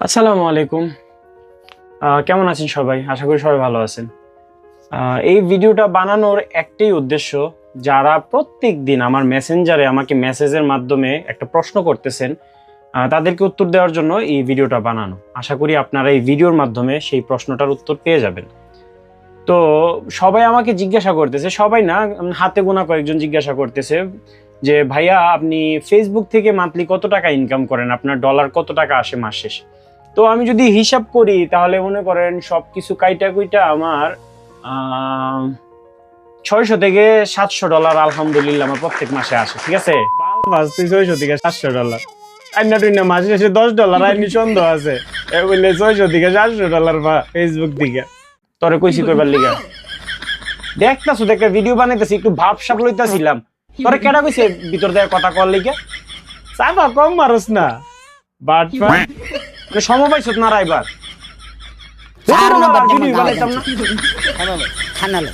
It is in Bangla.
আসসালামু আলাইকুম। কেমন আছেন সবাই? আশা করি সবাই ভালো আছেন। এই ভিডিওটা বানানোর একটাই উদ্দেশ্য, যারা প্রত্যেক দিন আমার মেসেঞ্জারে আমাকে মেসেজের মাধ্যমে একটা প্রশ্ন করতেছেন, তাদেরকে উত্তর দেওয়ার জন্য এই ভিডিওটা বানানো। আশা করি আপনারা এই ভিডিওর মাধ্যমে সেই প্রশ্নটার উত্তর পেয়ে যাবেন। তো সবাই আমাকে জিজ্ঞাসা করতেছে, সবাই না, হাতে গোনা কয়েকজন জিজ্ঞাসা করতেছে যে ভাইয়া আপনি ফেসবুক থেকে মান্থলি কত টাকা ইনকাম করেন, আপনার ডলার কত টাকা আসে মাস শেষে। তো আমি যদি হিসাব করি তাহলে মনে করেন সবকিছু কাইটা কুইটা আমার 600 থেকে 700 ডলার আলহামদুলিল্লাহ আমার প্রত্যেক মাসে আসে। ঠিক আছে, 600 থেকে 700 ডলার আইনা টুইনা মাসে শেষে $10 আইনি সন্দেহ আছে। বললে 600 থেকে 700 ডলার বা ফেসবুক দিকে তোরে কইছি কইবার লিগা দেখতাছো, একটা ভিডিও বানাইতেছি, একটু ভাব সাপ লইতাছিলাম, তোরে কেডা কইছে ভিতর দিয়ে কথা কল লিগা? চাপা কম মারস না বাট সমবায় না রাইবার ভিডিও বানাইতাম না।